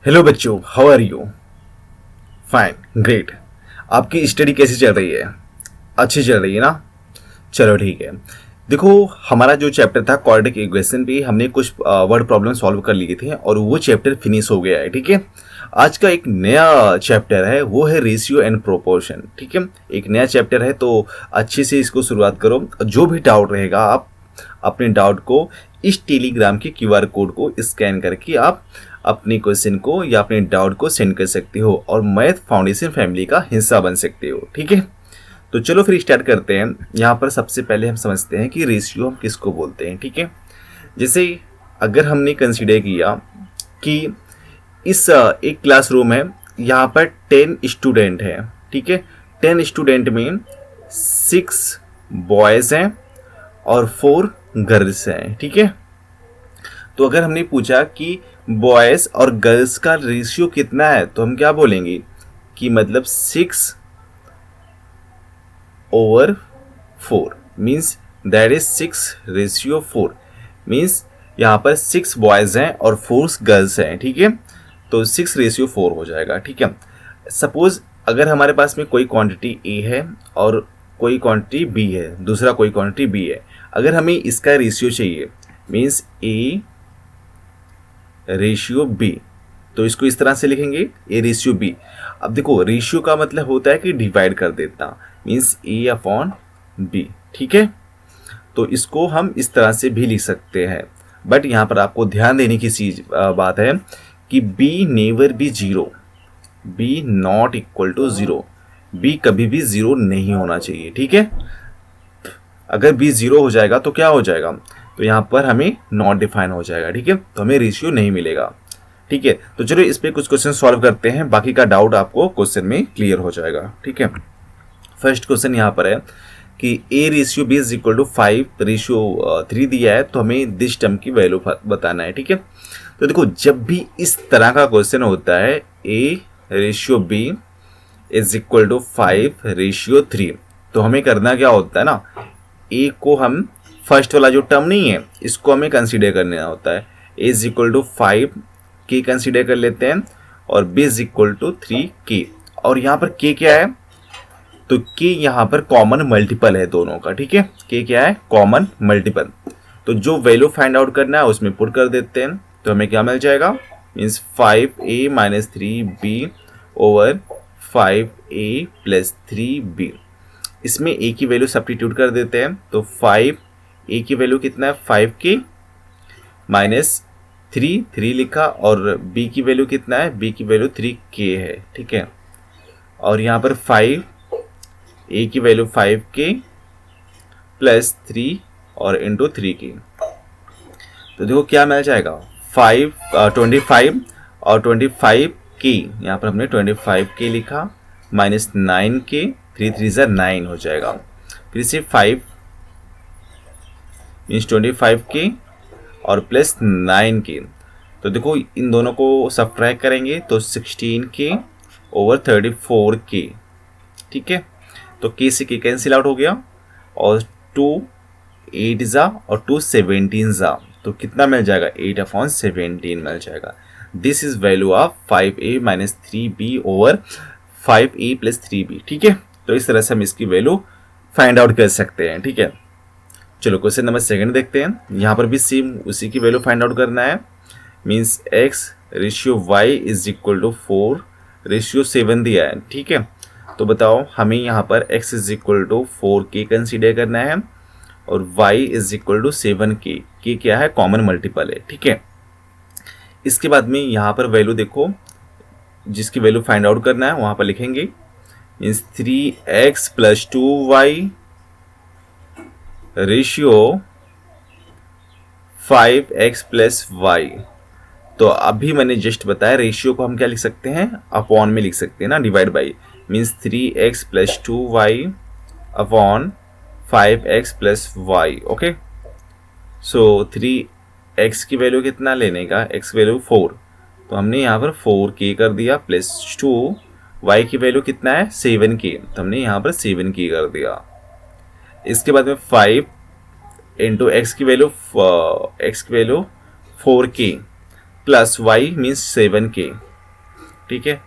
Hello बच्चों, how are you? Fine, great. आपकी study कैसी चल रही है? अच्छी चल रही है ना? चलो ठीक है। देखो, हमारा जो चैप्टर था क्वाड्रेटिक इक्वेशन पे हमने कुछ वर्ड प्रॉब्लम सॉल्व कर लिए थे और वो चैप्टर फिनिश हो गया है। ठीक है। आज का एक नया चैप्टर है, वो है रेशियो एंड प्रोपोर्शन। ठीक है। एक नया चैप्टर है तो अच्छे से इसको शुरुआत करो। जो भी डाउट रहेगा आप अपने डाउट को इस टेलीग्राम के क्यूआर कोड को स्कैन करके आप अपने क्वेश्चन को या अपने डाउट को सेंड कर सकते हो और मैथ फाउंडेशन फैमिली का हिस्सा बन सकते हो। ठीक है। तो चलो फिर स्टार्ट करते हैं। यहाँ पर सबसे पहले हम समझते हैं कि रेशियो हम किसको बोलते हैं। ठीक है। जैसे अगर हमने कंसीडर किया कि इस एक क्लासरूम है, यहाँ पर 10 स्टूडेंट हैं। ठीक है। 10 स्टूडेंट में 6 बॉयज़ हैं और 4 गर्ल्स हैं। ठीक है। तो अगर हमने पूछा कि बॉयज़ और गर्ल्स का रेशियो कितना है तो हम क्या बोलेंगे कि मतलब 6/4 मीन्स दैट इज 6/4 मीन्स यहाँ पर 6 बॉयज़ हैं और 4 गर्ल्स हैं। ठीक है। तो 6/4 हो जाएगा। ठीक है। सपोज अगर हमारे पास में कोई क्वांटिटी ए है और कोई क्वांटिटी बी है, दूसरा कोई क्वांटिटी बी है, अगर हमें इसका रेशियो चाहिए मीन्स ए रेशियो बी, तो इसको इस तरह से लिखेंगे ए रेशियो बी। अब देखो, रेशियो का मतलब होता है कि डिवाइड कर देता, मीन्स ए अपॉन बी। ठीक है। तो इसको हम इस तरह से भी लिख सकते हैं, बट यहाँ पर आपको ध्यान देने की चीज बात है कि B never B zero, B not equal to zero, B कभी भी जीरो नहीं होना चाहिए। ठीक है। अगर बी जीरो हो जाएगा तो क्या हो जाएगा, तो यहाँ पर हमें नॉट डिफाइन हो जाएगा। ठीक है। तो हमें रेशियो नहीं मिलेगा। ठीक है। तो चलो इस पे कुछ क्वेश्चन सॉल्व करते हैं, बाकी का डाउट आपको क्वेश्चन में क्लियर हो जाएगा। ठीक है। फर्स्ट क्वेश्चन यहाँ पर है कि A ratio B is equal to 5/3 दिया है, तो हमें दिस टर्म की वैल्यू बताना है। ठीक है। तो देखो, जब भी इस तरह का क्वेश्चन होता है A ratio B is equal to 5/3, तो हमें करना क्या होता है ना, ए को हम फर्स्ट वाला जो टर्म नहीं है इसको हमें कंसीडर करना होता है। ए इज इक्वल टू 5 के कंसीडर कर लेते हैं और बी इज इक्वल टू 3 के, और यहाँ पर के क्या है, तो के यहाँ पर कॉमन मल्टीपल है दोनों का। ठीक है। के क्या है, कॉमन मल्टीपल। तो जो वैल्यू फाइंड आउट करना है उसमें पुट कर देते हैं, तो हमें क्या मिल जाएगा, means 5a - 3b over 5a + 3b। इसमें a की वैल्यू सब्स्टिट्यूट कर देते हैं, तो 5a की वैल्यू कितना है, 5k माइनस 3 लिखा, और b की वैल्यू कितना है, b की वैल्यू 3k है। ठीक है। और यहाँ पर 5a की वैल्यू 5k + 3 और इंटू 3k, तो देखो क्या मिल जाएगा, 25 और 25k, यहाँ पर हमने 25k लिखा माइनस 9k, 3 3 9 हो जाएगा। फिर से 5 मीन्स 25k और प्लस 9k, तो देखो इन दोनों को सब्ट्रैक्ट करेंगे तो 16k ओवर 34k। ठीक है। तो k से k कैंसिल आउट हो गया, और 2 8 ज़ा और 2 17 ज़ा, तो कितना मिल जाएगा, 8/17 मिल जाएगा। This is value of 5a - 3b over 5a + 3b। ठीक है। तो इस तरह से हम इसकी वैल्यू फाइंड आउट कर सकते हैं। ठीक है। चलो क्वेश्चन नंबर 2 देखते हैं। यहाँ पर भी सेम उसी की वैल्यू फाइंड आउट करना है, means x/y is equal to 4/7 दिया है। ठीक है। तो बताओ हमें यहाँ पर x is equal to 4k consider करना है और y is equal to 7k, के क्या है, कॉमन मल्टीपल है। ठीक है। इसके बाद में यहाँ पर वैल्यू देखो, जिसकी वैल्यू फाइंड आउट करना है वहाँ पर लिखेंगे, means 3x + 2y ratio 5x + y। तो अभी मैंने जस्ट बताया रेशियो को हम क्या लिख सकते हैं, अपॉन में लिख सकते हैं ना, divide by, means 3x + 2y upon 5x + y। Okay. So 3x की वैल्यू कितना लेने का, x वैल्यू 4, तो हमने यहाँ पर 4k कर दिया, प्लस 2 y की वैल्यू कितना है, 7k, तो हमने यहाँ पर 7k कर दिया। इसके बाद में 5 इंटू x की value 4k plus y means 7k, ठीक है।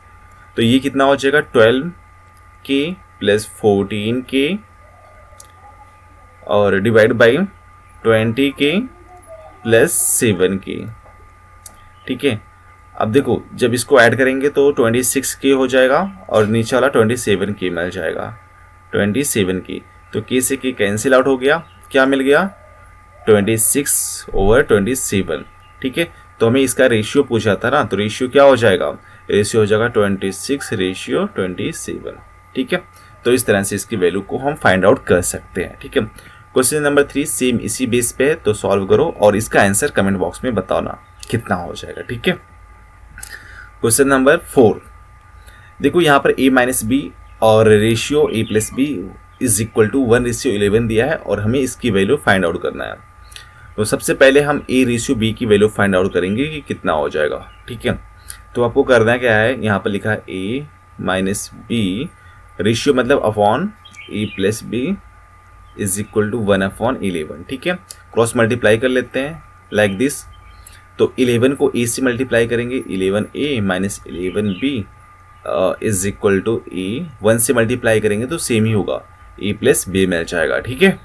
तो ये कितना हो जाएगा 12k प्लस 14k और divide by 20k plus 7k, ठीक है। अब देखो जब इसको ऐड करेंगे तो 26k हो जाएगा और नीचे वाला 27k मिल जाएगा, 27k। तो k से k कैंसिल आउट हो गया, क्या मिल गया 26/27, ठीक है। तो हमें इसका रेशियो पूछा था ना, तो रेशियो क्या हो जाएगा, रेशियो हो जाएगा 26/27, ठीक है। तो इस तरह से इसकी वैल्यू को हम फाइंड आउट कर सकते हैं, ठीक है। क्वेश्चन नंबर 3 सेम इसी बेस पे है, तो सॉल्व करो और इसका आंसर कमेंट बॉक्स में बताना कितना हो जाएगा, ठीक है। क्वेश्चन नंबर 4, देखो यहाँ पर a माइनस बी और ratio a plus B is equal to 1:11 दिया है और हमें इसकी वैल्यू फाइंड आउट करना है। तो सबसे पहले हम a रेशियो b की वैल्यू फाइंड आउट करेंगे कि कितना हो जाएगा, ठीक है। तो आपको करना क्या है, यहाँ पर लिखा है a माइनस बी, रेशियो मतलब upon a plus B is equal to 1/11, ठीक है। क्रॉस मल्टीप्लाई कर लेते हैं लाइक दिस। तो 11 को a से मल्टीप्लाई करेंगे, 11a minus 11b is equal to a, 1 से मल्टीप्लाई करेंगे तो सेम ही होगा, a प्लस b मिल जाएगा, ठीक है।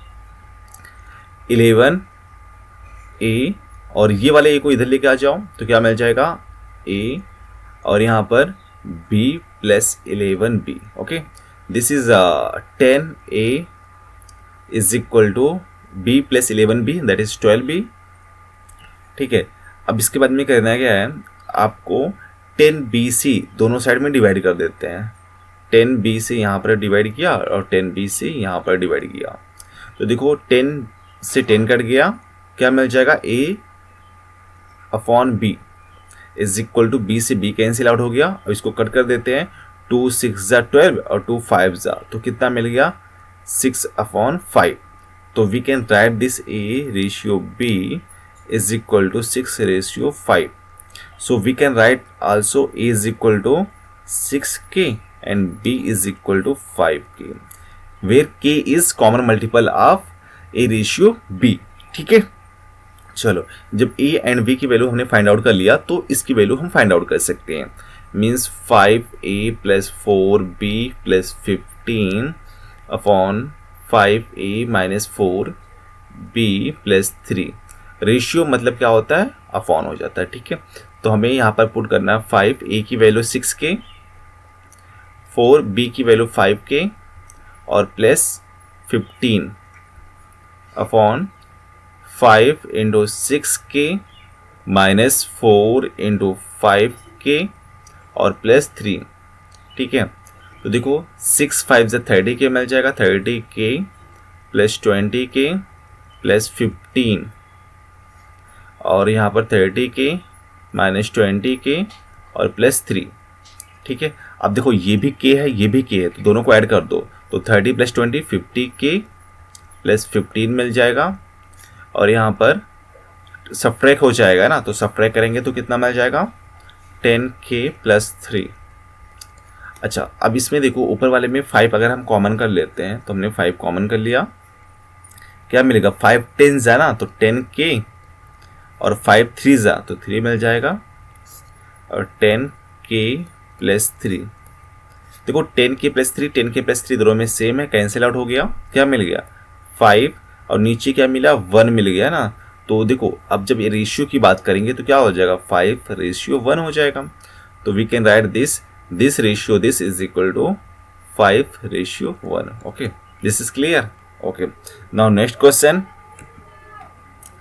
11a और ये वाले a को इधर लेके आ जाओ तो क्या मिल जाएगा a और यहाँ पर b plus 11b, okay. This is 10a is equal to b plus 11b that is 12b, ठीक है। अब इसके बाद में करना क्या है, आपको 10bc दोनों साइड में डिवाइड कर देते हैं। 10b से यहाँ पर डिवाइड किया और 10b से यहाँ पर डिवाइड किया, तो देखो 10 से 10 कट गया, क्या मिल जाएगा a upon b is equal to b से b कैंसिल आउट हो गया। अब इसको कट कर देते हैं, 2 6 12 और 2 5 तो कितना मिल गया 6/5। तो we can write this a ratio b is equal to 6/5. So we can write also a is equal to 6k and b is equal to 5k, where k is common multiple of a ratio b, ठीक है। चलो जब a and b की value हमने find out कर लिया तो इसकी वैल्यू हम फाइंड आउट कर सकते हैं, means 5a plus 4b plus 15 upon 5a minus 4b plus 3। Ratio मतलब क्या होता है, अपॉन हो जाता है, ठीक है। तो हमें यहाँ पर पुट करना है 5a की वैल्यू 6k, 4b की वैल्यू 5k और plus 15 upon 5 into 6k minus 4 into 5k और प्लस 3, ठीक है। तो देखो 6 5 से 30k मिल जाएगा, 30k प्लस 20k प्लस 15 और यहाँ पर 30k माइनस 20k और प्लस 3, ठीक है। अब देखो ये भी k है ये भी k है, तो दोनों को ऐड कर दो, तो 30 प्लस 20 50k प्लस 15 मिल जाएगा और यहाँ पर सब्ट्रैक्ट हो जाएगा ना, तो सब्ट्रैक्ट करेंगे तो कितना मिल जाएगा 10k प्लस 3। अच्छा अब इसमें देखो ऊपर वाले में 5 अगर हम कॉमन कर लेते हैं, तो हमने 5 कॉमन कर लिया, क्या मिलेगा 5 10 है ना, तो 10k और 5 3 तो 3 मिल जाएगा और 10k प्लस 3। देखो 10k प्लस 3 10k प्लस 3 दोनों में सेम है, कैंसिल आउट हो गया, क्या मिल गया 5 और नीचे क्या मिला 1 मिल गया ना। तो देखो अब जब ये रेशियो की बात करेंगे तो क्या हो जाएगा 5:1 हो जाएगा। तो we can write this ratio this is equal to 5:1, okay. This is clear, okay. Now next question,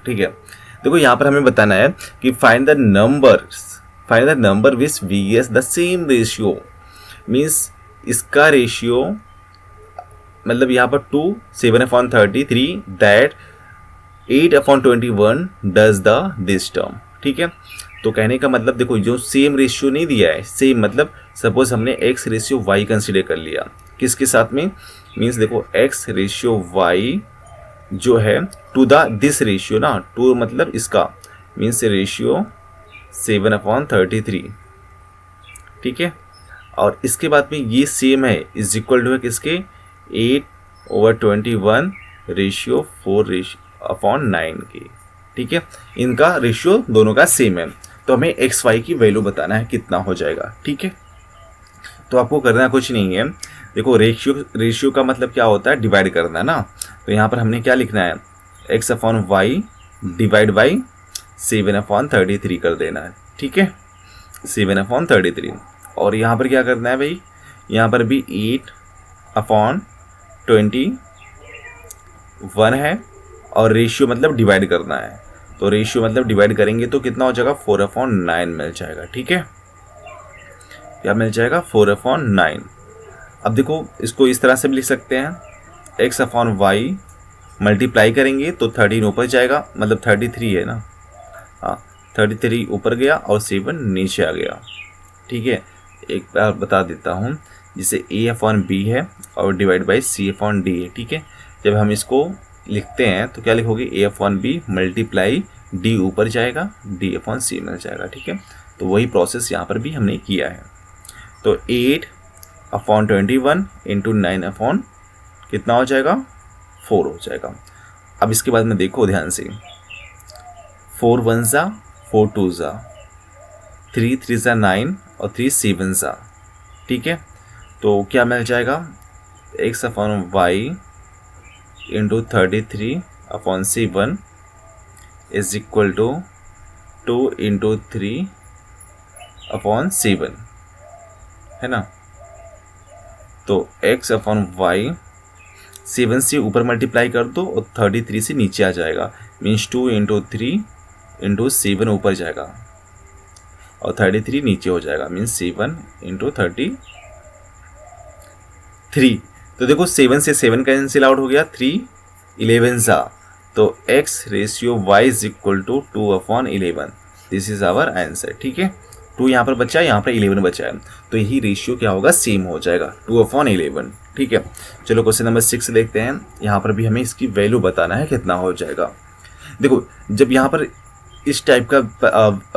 ठीक है। देखो यहाँ पर हमें बताना है कि find the number which VS the same ratio, means इसका रेशियो मतलब यहाँ पर 2 7/33 that 8/21 does the this term, ठीक है। तो कहने का मतलब देखो जो सेम रेशियो नहीं दिया है, सेम मतलब सपोज हमने x रेशियो y कंसिडर कर लिया, किसके साथ में, मीन्स देखो x रेशियो y जो है टू द दिस रेशियो ना, टू मतलब इसका मीन्स रेशियो 7/33, ठीक है। और इसके बाद में ये सेम है इज इक्वल टू है किसके 8/21 रेशियो 4/9 के, ठीक है। इनका रेशियो दोनों का सेम है, तो हमें एक्स वाई की वैल्यू बताना है कितना हो जाएगा, ठीक है। तो आपको करना कुछ नहीं है। देखो रेशियो का मतलब क्या होता है, डिवाइड करना है ना। तो यहाँ पर हमने क्या लिखना है, x upon y divide by 7/33 कर देना है, ठीक है, 7/33। और यहाँ पर क्या करना है भाई, यहाँ पर भी 8/21 है, और रेशियो मतलब डिवाइड करना है। तो रेशियो मतलब डिवाइड करेंगे तो कितना हो जाएगा, 4/9 मिल जाएगा, ठीक है। क्या मिल जाएगा, 4/9। अब देखो इसको इस तरह से भी लिख सकते हैं, x अपॉन वाई मल्टीप्लाई करेंगे तो 13 ऊपर जाएगा, मतलब 33 है ना, हाँ 33 ऊपर गया और 7 नीचे आ गया, ठीक है। एक बार बता देता हूँ, जिसे a अपॉन बी है और divide by c upon D है, ठीक है। जब हम इसको लिखते हैं तो क्या लिखोगे, a upon b multiply d ऊपर जाएगा, d अपॉन c मिल जाएगा, ठीक है। तो वही प्रोसेस यहाँ पर भी हमने किया है। तो 8/21 इंटू 9 कितना हो जाएगा, 4 हो जाएगा। अब इसके बाद में देखो ध्यान से, 4 1 ज़ा 4 2 ज़ा 3 3 ज़ा 9 और 3 7 ज़ा, ठीक है। तो क्या मिल जाएगा, x upon y into 33/7 is equal to 2 into 3/7, है ना। तो x अपॉन वाई 7 से ऊपर मल्टीप्लाई कर दो और 33 से नीचे आ जाएगा, मीन्स 2 इंटू 3 इंटू 7 ऊपर जाएगा और 33 नीचे हो जाएगा, मीन्स 7 इंटू 33। तो देखो 7 से 7 कैंसिल आउट हो गया, 3 11 ज़ा, तो x ratio y is equal to 2/11। This is our answer, ठीक है। 2 यहाँ पर बचा है, यहाँ पर 11 बचा है, तो यही रेशियो क्या होगा, सेम हो जाएगा, 2/11, ठीक है। चलो क्वेश्चन नंबर 6 देखते हैं। यहाँ पर भी हमें इसकी वैल्यू बताना है कितना हो जाएगा। देखो जब यहाँ पर इस टाइप का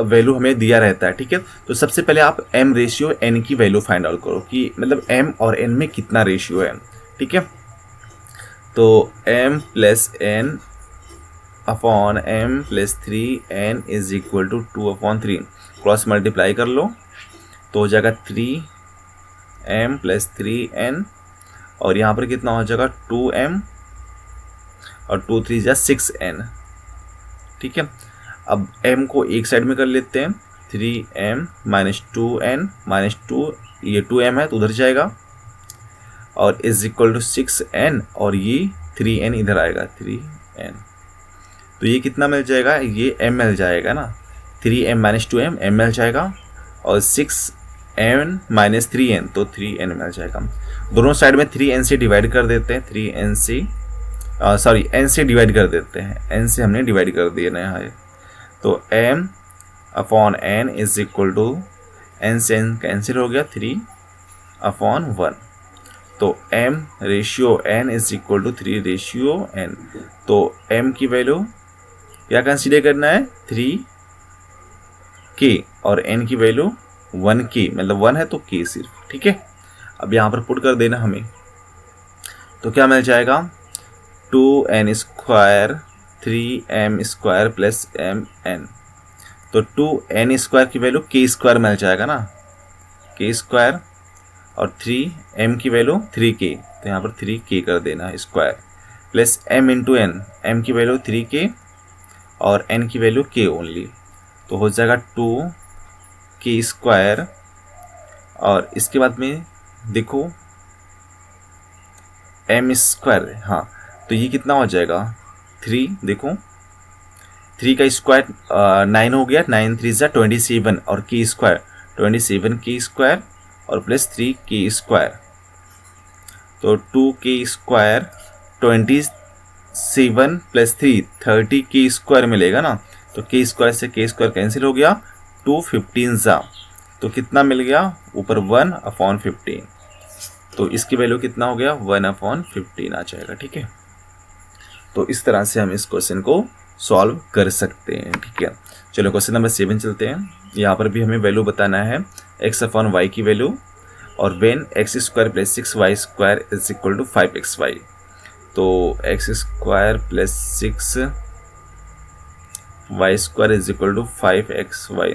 वैल्यू हमें दिया रहता है, ठीक है, तो सबसे पहले आप m रेशियो n की वैल्यू फाइंड आउट करो कि मतलब m और n में कितना रेशियो है, ठीक है। तो m plus n upon m plus 3n is equal to 2/3, cross multiply कर लो तो हो जाएगा 3m प्लस 3n, और यहाँ पर कितना हो जाएगा 2m और 2 3 जा 6n, ठीक है। अब m को एक साइड में कर लेते हैं, 3m माइनस 2n माइनस 2, ये 2m है तो उधर जाएगा, और इज इक्वल टू 6n, और ये 3n इधर आएगा, 3n। तो ये कितना मिल जाएगा, ये m मिल जाएगा ना, 3m माइनस 2m m मिल जाएगा, और 6n माइनस 3n तो 3n मिल जाएगा। दोनों साइड में 3n से डिवाइड कर देते हैं, 3n से सॉरी n से डिवाइड कर देते हैं, n से हमने डिवाइड कर दिया ना है। तो m upon n is equal to, n से n कैंसिल हो गया, 3/1। तो m ratio n is equal to 3 ratio n। तो m की वैल्यू क्या कंसीडर करना है, 3k, और n की वैल्यू 1k, मतलब 1 है तो k सिर्फ, ठीक है। अब यहाँ पर पुट कर देना हमें, तो क्या मिल जाएगा, 2n square 3m square plus mn। तो 2n स्क्वायर की वैल्यू k स्क्वायर मिल जाएगा ना, k स्क्वायर, और 3m की वैल्यू 3k, तो यहाँ पर 3k कर देना है square, plus m into n, m की वैल्यू 3k और n की वैल्यू k ओनली, तो हो जाएगा 2k स्क्वायर। और इसके बाद में देखो m स्क्वायर, हाँ तो ये कितना हो जाएगा, 3, देखो 3 का स्क्वायर 9 हो गया, 9 3 ज़ा 27, और k स्क्वायर 27k स्क्वायर और प्लस 3k स्क्वायर, तो 2k square 27 plus 3 30k square मिलेगा ना। तो k स्क्वायर से k स्क्वायर कैंसिल हो गया, 2 15 ज़ा, तो कितना मिल गया ऊपर 1/15, तो इसकी वैल्यू कितना हो गया, 1/15 आ जाएगा, ठीक है। तो इस तरह से हम इस क्वेश्चन को सॉल्व कर सकते हैं, ठीक है। चलो क्वेश्चन नंबर 7 चलते हैं। यहाँ पर भी हमें वैल्यू बताना है x अपॉन वाई की वैल्यू, और when x square plus 6y square is equal to 5xy। तो x square plus 6y square is equal to 5xy,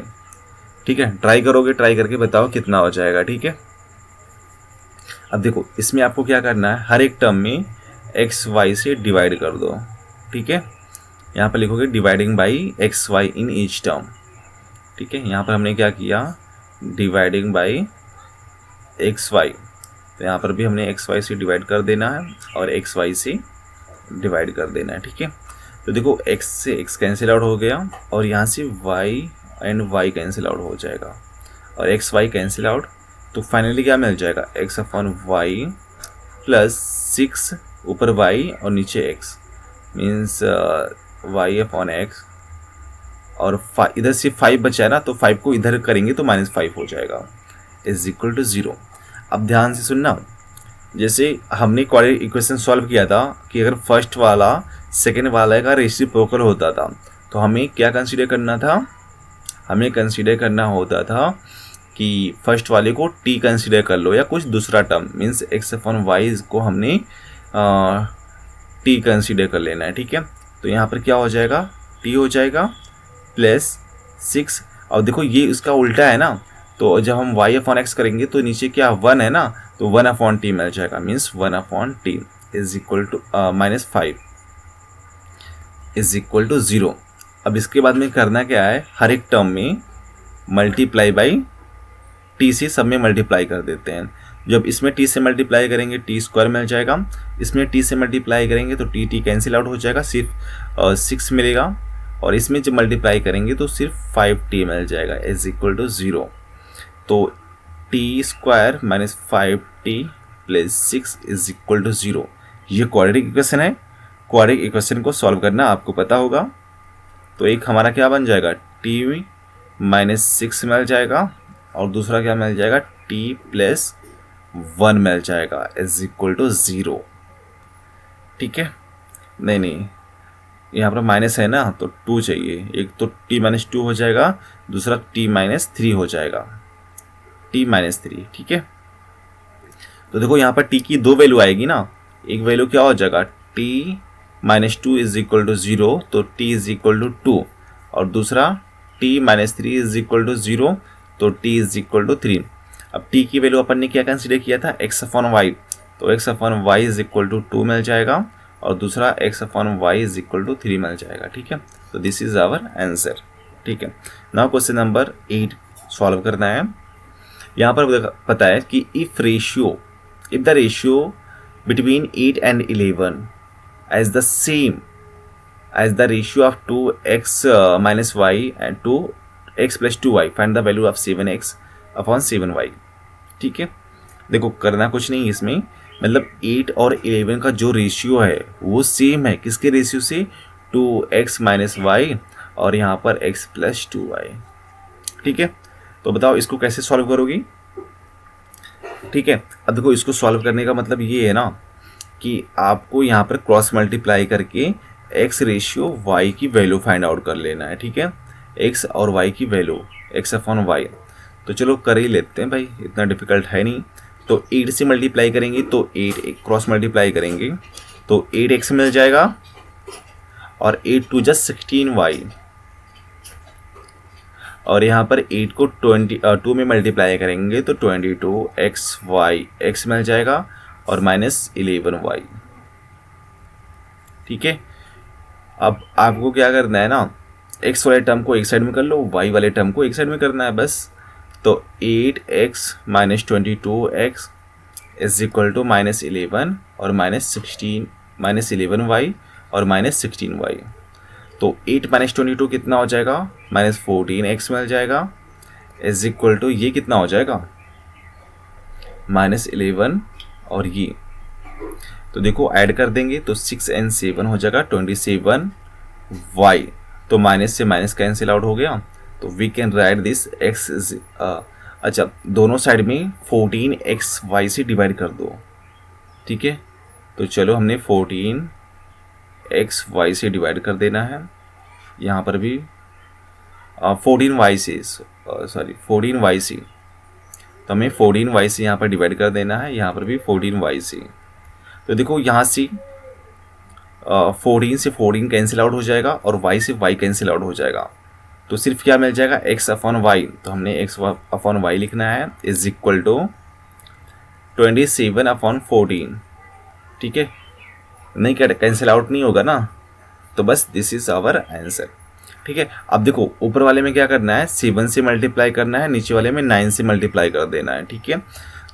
ठीक है। ट्राई करोगे, ट्राई करके बताओ कितना हो जाएगा, ठीक है। अब देखो इसमें आपको क्या करना है, हर एक टर्म में एक्स वाई से डिवाइड कर दो, ठीक है। यहाँ पर लिखोगे dividing by x y in each term, ठीक है। यहाँ पर हमने क्या किया, डिवाइडिंग बाई एक्स वाई, तो यहाँ पर भी हमने एक्स वाई से डिवाइड कर देना है और एक्स वाई से डिवाइड कर देना है, ठीक है। तो देखो x से x कैंसिल आउट हो गया और यहाँ से y and y cancel out हो जाएगा और x y कैंसिल आउट, तो फाइनली क्या मिल जाएगा, x अपॉन वाई प्लस 6 ऊपर y और नीचे x means y upon x और इधर से 5 बचा है ना, तो 5 को इधर करेंगे तो -5 हो जाएगा इज इक्वल टू 0। अब ध्यान से सुनना, जैसे हमने क्वाड्रेटिक इक्वेशन सॉल्व किया था कि अगर फर्स्ट वाला सेकेंड वाला का रेसिप्रोकल होता था तो हमें क्या कंसीडर करना था, हमें कंसीडर करना होता था कि फर्स्ट वाले को t कंसीडर कर लो या कुछ दूसरा term, means x upon y को हमने t कंसीडर कर लेना है, ठीक है। तो यहाँ पर क्या हो जाएगा, t हो जाएगा प्लस 6। और देखो ये इसका उल्टा है ना, तो जब हम y अपॉन एक्स करेंगे तो नीचे क्या 1 है ना, तो 1 अपॉन टी मिल जाएगा, means 1 upon t is equal to -5 is equal to 0। अब इसके बाद में करना क्या है, हर एक टर्म में मल्टीप्लाई बाई टी से सब में मल्टीप्लाई कर देते हैं। जब इसमें t से मल्टीप्लाई करेंगे टी स्क्वायर मिल जाएगा, इसमें t से मल्टीप्लाई करेंगे तो टी कैंसिल आउट हो जाएगा, सिर्फ 6 मिलेगा और इसमें जब मल्टीप्लाई करेंगे तो सिर्फ 5t मिल जाएगा इज इक्वल टू 0। तो t square minus 5t plus 6 is equal to 0। ये क्वाड्रेटिक इक्वेशन है, क्वाड्रेटिक इक्वेशन को सॉल्व करना आपको पता होगा। तो एक हमारा क्या बन जाएगा, t माइनस 6 मिल जाएगा और दूसरा क्या मिल जाएगा, t प्लस 1 मिल जाएगा इज इक्वल टू 0, ठीक है। नहीं यहाँ पर माइनस है ना, तो 2 चाहिए, एक तो t माइनस 2 हो जाएगा, दूसरा t माइनस 3 हो जाएगा, t माइनस 3, ठीक है। तो देखो यहाँ पर t की 2 वैल्यू आएगी ना, एक वैल्यू क्या हो जाएगा, t minus 2 is equal to 0, तो t इज इक्वल टू 2 और दूसरा t minus 3 is equal to 0, तो t इज इक्वल टू 3। अब t की वैल्यू अपन ने क्या कंसिडर किया था, x अपॉन वाई, तो x upon y is equal to 2 मिल जाएगा और दूसरा x upon y is equal to 3 मिल जाएगा, ठीक है। तो दिस इज आवर आंसर, ठीक है। नाउ क्वेश्चन नंबर 8 सॉल्व करना है। यहाँ पर पता है कि if the ratio between 8 and 11 as the same as the ratio of 2x minus y and 2x plus 2y, find the value of 7x upon 7y, ठीक है। देखो करना कुछ नहीं इसमें, मतलब 8 और 11 का जो रेशियो है वो सेम है, किसके रेशियो से, 2x माइनस वाई और यहाँ पर x प्लस 2y, ठीक है। तो बताओ इसको कैसे सॉल्व करोगी, ठीक है। अब देखो इसको सॉल्व करने का मतलब ये है ना कि आपको यहाँ पर क्रॉस मल्टीप्लाई करके x रेशियो y की वैल्यू फाइंड आउट कर लेना है, ठीक है। x और y की वैल्यू x अपॉन y, तो चलो कर ही लेते हैं भाई, इतना डिफिकल्ट है नहीं। तो 8 से मल्टीप्लाई करेंगे तो 8 क्रॉस मल्टीप्लाई करेंगे तो 8x मिल जाएगा और 8 टू जस्ट 16y और यहाँ पर 8 को 2 में मल्टीप्लाई करेंगे तो 22xy x मिल जाएगा और माइनस 11y, ठीक है। अब आपको क्या करना है ना, x वाले टर्म को एक साइड में कर लो, y वाले टर्म को एक साइड में करना है बस। तो 8x minus 22x is equal to minus 11 और माइनस 11y और माइनस 16y। तो 8 माइनस 22 कितना हो जाएगा, माइनस 14x मिल जाएगा इज इक्वल टू ये कितना हो जाएगा, माइनस 11 और ये, तो देखो ऐड कर देंगे तो 6 and 7 हो जाएगा 27y, तो माइनस से माइनस कैंसिल आउट हो गया। तो we can write this x is अच्छा दोनों साइड में 14xy से डिवाइड कर दो, ठीक है। तो चलो हमने 14xy से डिवाइड कर देना है, यहाँ पर भी 14y से 14y से, तो हमें 14y से यहाँ पर डिवाइड कर देना है, यहाँ पर भी 14y से। तो देखो यहाँ से 14 से 14 कैंसिल आउट हो जाएगा और y से y कैंसिल आउट हो जाएगा, तो सिर्फ क्या मिल जाएगा, x अपॉन वाई। तो हमने x अपॉन वाई लिखना है इज इक्वल टू 27/14, ठीक है, नहीं कैंसिल आउट नहीं होगा ना, तो बस दिस इज आवर आंसर, ठीक है। अब देखो ऊपर वाले में क्या करना है, 7 से मल्टीप्लाई करना है, नीचे वाले में 9 से मल्टीप्लाई कर देना है, ठीक है।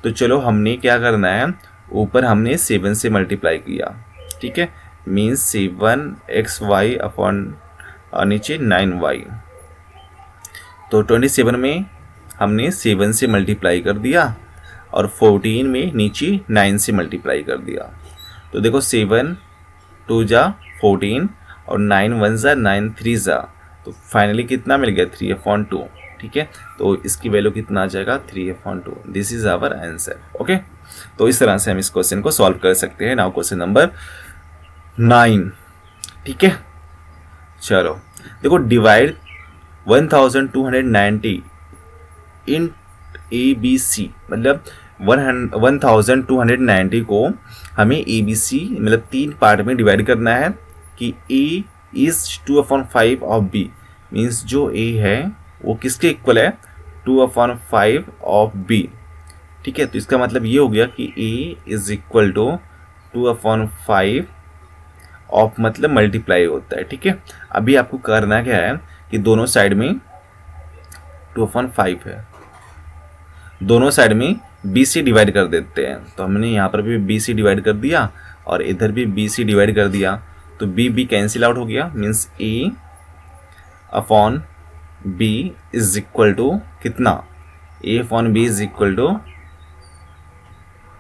तो चलो हमने क्या करना है, ऊपर हमने 7 से मल्टीप्लाई किया, ठीक है, मीन्स 7xy अपॉन नीचे 9y। तो 27 में हमने 7 से मल्टीप्लाई कर दिया और 14 में नीचे 9 से मल्टीप्लाई कर दिया। तो देखो 7 2 जा 14 और 9 1 जा 9 3 जा, तो फाइनली कितना मिल गया 3/2, ठीक है। तो इसकी वैल्यू कितना आ जाएगा 3/2, this is our answer, okay. तो इस तरह से हम इस क्वेश्चन को सॉल्व कर सकते हैं। नाउ क्वेश्चन नंबर 9, ठीक है। चलो देखो, डिवाइड 1290 इन ABC, मतलब 1290 को हमें ABC मतलब 3 पार्ट में डिवाइड करना है कि A is 2/5 of B, means जो A है वो किसके इक्वल है, 2/5 ऑफ B, ठीक है। तो इसका मतलब ये हो गया कि A is equal to 2/5 of, मतलब मल्टीप्लाई होता है, ठीक है। अभी आपको करना क्या है कि दोनों साइड में 2/5 है, दोनों साइड में B से डिवाइड कर देते हैं। तो हमने यहाँ पर भी B से डिवाइड कर दिया और इधर भी B से डिवाइड कर दिया, तो B कैंसिल आउट हो गया, means A upon B is equal to कितना, A upon B is equal to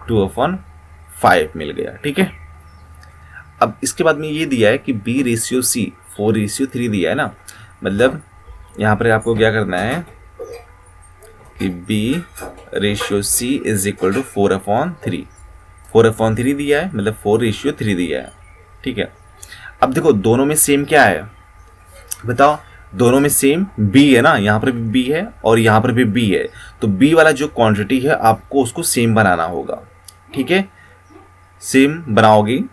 2/5 मिल गया, ठीक है। अब इसके बाद में ये दिया है कि B/C 4/3 दिया है ना, मतलब यहाँ पर आपको क्या करना है कि B/C इज इक्वल टू 4/3, 4/3 दिया है, मतलब 4/3 दिया है, ठीक है। अब देखो दोनों में सेम क्या है, बताओ, दोनों में सेम B है ना, यहाँ पर भी B है और यहाँ पर भी B है, तो B वाला जो क्वांटिटी है आपको उसको सेम बनाना होगा, ठीक है। सेम बनाओगी,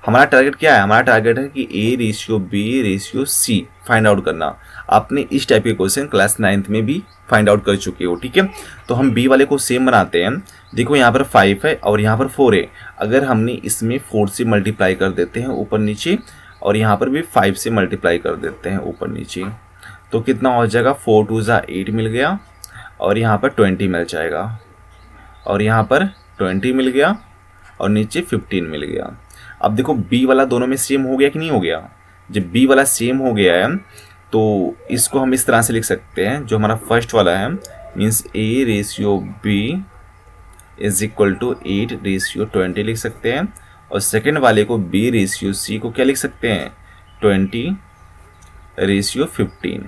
हमारा टारगेट क्या है, हमारा टारगेट है कि A/B/C फाइंड आउट करना। आपने इस टाइप के क्वेश्चन क्लास 9th में भी फाइंड आउट कर चुके हो, ठीक है। तो हम B वाले को सेम बनाते हैं। देखो यहाँ पर 5 है और यहाँ पर 4 है, अगर हमने इसमें 4 से मल्टीप्लाई कर देते हैं ऊपर नीचे, और यहाँ पर भी 5 से मल्टीप्लाई कर देते हैं ऊपर नीचे, तो कितना हो जाएगा, 4 2 जा 8 मिल गया और यहाँ पर 20 मिल जाएगा, और यहाँ पर 20 मिल गया और नीचे 15 मिल गया। अब देखो B वाला दोनों में सेम हो गया कि नहीं हो गया, जब B वाला सेम हो गया है तो इसको हम इस तरह से लिख सकते हैं, जो हमारा फर्स्ट वाला है means A/B is equal to 8/20 लिख सकते हैं, और सेकेंड वाले को B/C को क्या लिख सकते हैं, 20/15।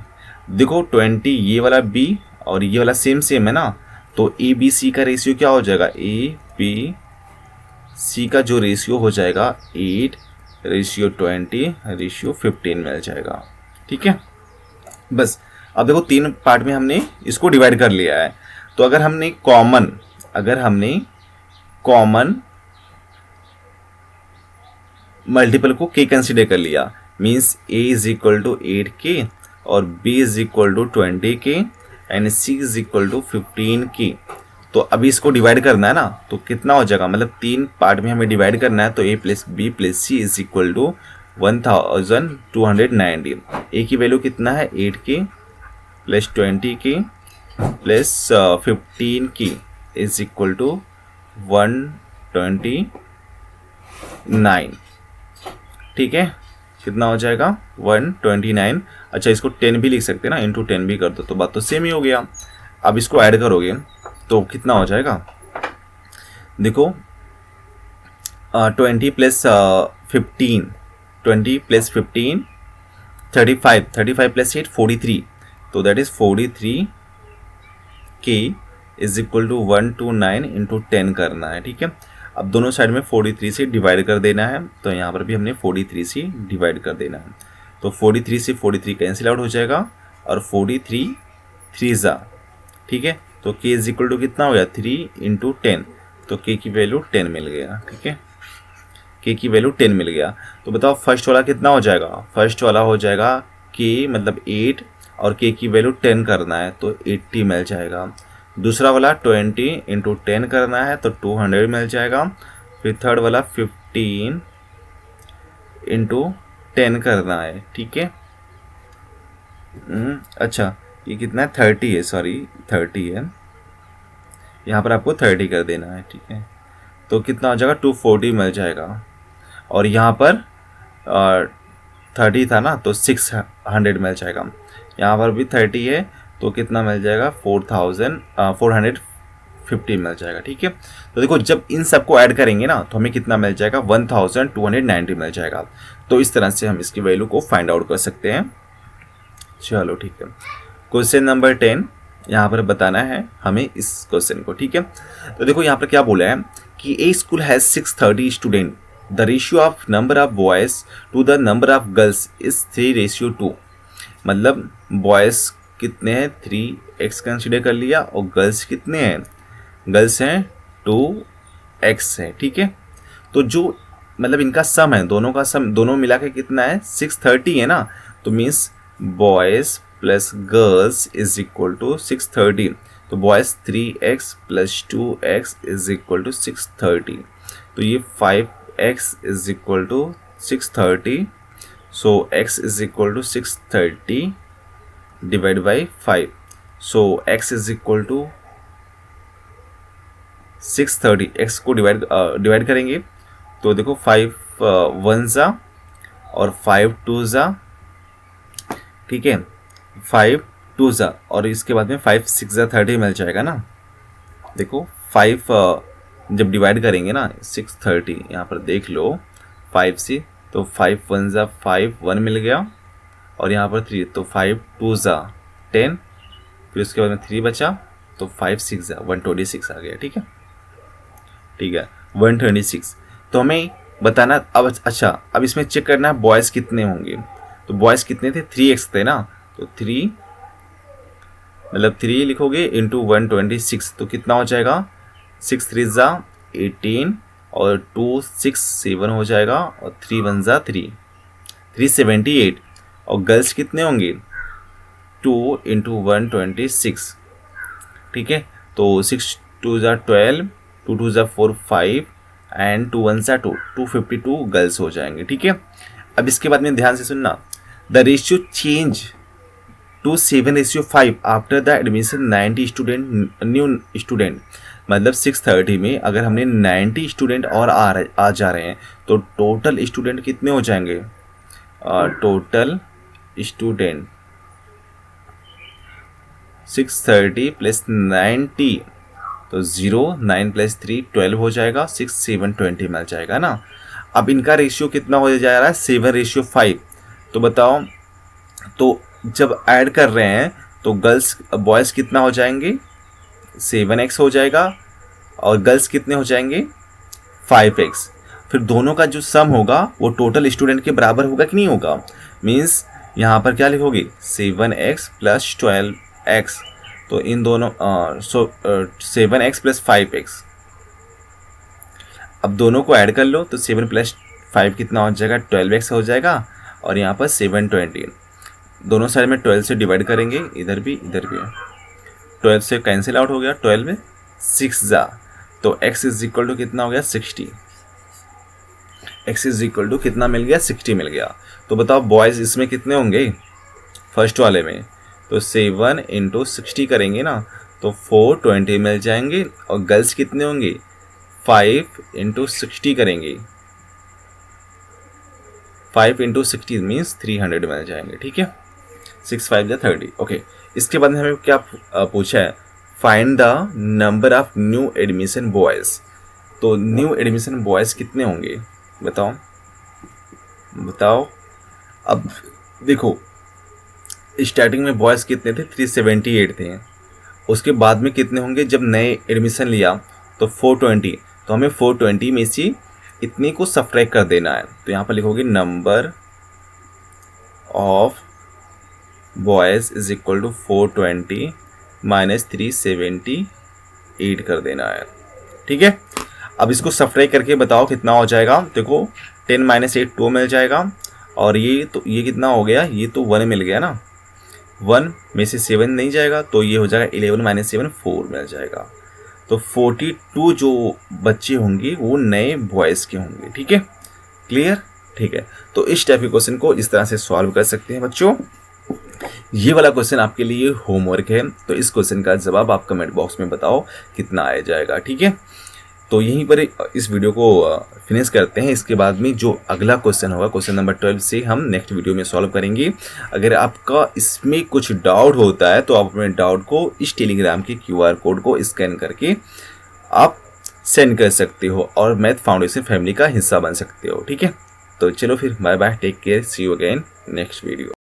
देखो 20 ये वाला B और ये वाला सेम है ना, तो ABC का रेशियो क्या हो जाएगा, ABC का जो रेशियो हो जाएगा 8/20/15 मिल जाएगा, ठीक है। बस अब देखो 3 पार्ट में हमने इसको डिवाइड कर लिया है, तो अगर हमने कॉमन मल्टीपल को K कंसीडर कर लिया, means A is equal to 8K और B is equal to 20K and C is equal to 15K। तो अभी इसको डिवाइड करना है ना, तो कितना हो जाएगा, मतलब 3 पार्ट में हमें डिवाइड करना है, तो A+B+C is equal to 1290। A की वैल्यू कितना है, 8K plus 20K plus 15K is equal to 129, ठीक है। कितना हो जाएगा 129। अच्छा इसको 10 भी लिख सकते हैं ना, इंटू 10 भी कर दो, तो बात तो सेम ही हो गया। अब इसको ऐड करोगे तो कितना हो जाएगा, देखो 20 प्लस 15, 20 प्लस 15 35, 35 प्लस 8 43, तो that is 43K is equal to 129 into 10 करना है, ठीक है। अब दोनों साइड में 43 से डिवाइड कर देना है, तो यहाँ पर भी हमने 43 से डिवाइड कर देना है, तो 43 से 43 कैंसिल आउट हो जाएगा और 43 3 जा, ठीक है। तो K इज इक्वल टू कितना हो गया, 3 इंटू 10, तो K की वैल्यू 10 मिल गया, ठीक है। K की वैल्यू 10 मिल गया। तो बताओ फर्स्ट वाला कितना हो जाएगा, फर्स्ट वाला हो जाएगा K मतलब 8 और K की वैल्यू 10 करना है, तो 80 मिल जाएगा। दूसरा वाला 20 इंटू 10 करना है तो 200 मिल जाएगा। फिर थर्ड वाला 15 इंटू 10 करना है, ठीक है। अच्छा ये कितना है, 30 है, सॉरी 30 है, यहाँ पर आपको 30 कर देना है, ठीक है। तो कितना हो जाएगा, 240 मिल जाएगा। और यहाँ पर 30 था ना तो 600 मिल जाएगा। यहाँ पर भी 30 है तो कितना मिल जाएगा, 450 मिल जाएगा, ठीक है। तो देखो जब इन सबको ऐड करेंगे ना तो हमें कितना मिल जाएगा, 1290 मिल जाएगा। तो इस तरह से हम इसकी वैल्यू को फाइंड आउट कर सकते हैं। चलो ठीक है, क्वेश्चन नंबर 10 यहाँ पर बताना है हमें इस क्वेश्चन को, ठीक है। तो देखो यहाँ पर क्या बोला है कि a school has 630 student, the ratio of number of boys to the number of girls is 3:2। मतलब बॉयज़ कितने हैं, 3x कंसिडर कर लिया, और गर्ल्स कितने हैं, गर्ल्स हैं 2x है, ठीक है। तो जो मतलब इनका सम है, दोनों का सम, दोनों मिला के कितना है, 630 है ना। तो means boys plus girls is equal to 630। तो boys 3x plus 2x is equal to 630। तो ये 5x is equal to 630। So x is equal to 630 divide by 5। So x is equal to 630, x को divide करेंगे तो देखो 5 1 ज़ा और 5 2 ज़ा, ठीक है, 5 2 ज़ा, और इसके बाद में 5 6 ज़ा 30 मिल जाएगा ना। देखो 5 जब डिवाइड करेंगे ना 630, यहाँ पर देख लो 5 से, तो 5 1 ज़ा 5 1 मिल गया, और यहाँ पर 3, तो 5 2 ज़ा 10, फिर उसके बाद में 3 बचा, तो 5 6 ज़ा 126 आ गया, ठीक है, ठीक है 126। तो हमें बताना अब, अच्छा अब इसमें चेक करना है बॉयज़ कितने होंगे। तो बॉयज़ कितने थे, 3x थे ना, तो 3 मतलब 3 लिखोगे इंटू 126, तो कितना हो जाएगा, 6 3 ज़ा 18 और 2 6 7 हो जाएगा, और 3 1 ज़ा 3 378। और गर्ल्स कितने होंगे, 2 इंटू 126, ठीक है। तो 6 2 ज़ा 12, 2 2 ज़ा 4 5 एंड 2 1 ज़ा 2, 252 गर्ल्स हो जाएंगे, ठीक है। अब इसके बाद में ध्यान से सुनना, the ratio change to 7:5 after the admission 90 student new student. मतलब 630 में अगर हमने 90 स्टूडेंट और आ जा रहे हैं तो टोटल स्टूडेंट कितने हो जाएंगे, टोटल स्टूडेंट 630 प्लस 90, तो 0 9 प्लस 3 12 हो जाएगा, 6 7 20 मिल जाएगा ना। अब इनका रेशियो कितना हो जा रहा है, 7:5। तो बताओ, तो जब ऐड कर रहे हैं तो गर्ल्स बॉयज़ कितना हो जाएंगे, 7x हो जाएगा, और गर्ल्स कितने हो जाएंगे, 5x। फिर दोनों का जो सम होगा वो टोटल स्टूडेंट के बराबर होगा कि नहीं होगा। मीन्स यहाँ पर क्या लिखोगे, 7x प्लस 12x, तो इन दोनों 7x प्लस 5x। अब दोनों को ऐड कर लो तो 7 प्लस 5 कितना हो जाएगा, 12x हो जाएगा, और यहाँ पर 720। दोनों साइड में 12 से डिवाइड करेंगे, इधर भी 12 से कैंसिल आउट हो गया, 12 में 6 ज़ा, तो x इज इक्वल टू कितना हो गया, 60। x इज इक्वल टू कितना मिल गया, 60 मिल गया। तो बताओ बॉयज़ इसमें कितने होंगे, फर्स्ट वाले में, तो 7 इंटू 60 करेंगे ना तो 420 मिल जाएंगे, और गर्ल्स कितने होंगे, 5 इंटू 60 करेंगे, 5 इंटू 60 मीन्स 300 मिल जाएंगे, ठीक है, 6 5 ज़ा 30। ओके, इसके बाद में हमें क्या पूछा है, find the number of new admission boys. तो न्यू एडमिशन बॉयज़ कितने होंगे, बताओ बताओ। अब देखो स्टार्टिंग में बॉयज़ कितने थे, 378 थे, उसके बाद में कितने होंगे, जब नए एडमिशन लिया तो 420, तो हमें 420 में से इतने को सब्ट्रैक्ट कर देना है। तो यहाँ पर लिखोगे number of boys is equal to 420 minus 378 कर देना है, ठीक है। अब इसको सब्ट्रैक्ट करके बताओ कितना हो जाएगा। देखो 10 - 8 2 मिल जाएगा, और ये तो ये कितना हो गया, ये तो 1 मिल गया ना, 1 में से 7 नहीं जाएगा तो ये हो जाएगा 11 माइनस 7 4 मिल जाएगा। तो 42 जो बच्चे होंगे वो नए बॉयज़ के होंगे। ठीक है, क्लियर? ठीक है, तो इस टाइप के क्वेश्चन को इस तरह से सॉल्व कर सकते हैं बच्चों। ये वाला क्वेश्चन आपके लिए होमवर्क है, तो इस क्वेश्चन का जवाब आप कमेंट बॉक्स में बताओ कितना आ जाएगा। ठीक है, तो यहीं पर इस वीडियो को फिनिश करते हैं। इसके बाद में जो अगला क्वेश्चन होगा, क्वेश्चन नंबर 12 से हम नेक्स्ट वीडियो में सॉल्व करेंगे। अगर आपका इसमें कुछ डाउट होता है तो आप अपने डाउट को इस टेलीग्राम के QR कोड को स्कैन करके आप सेंड कर सकते हो और मैथ फाउंडेशन फैमिली का हिस्सा बन सकते हो। ठीक है, तो चलो फिर bye bye, take care, see you again next video.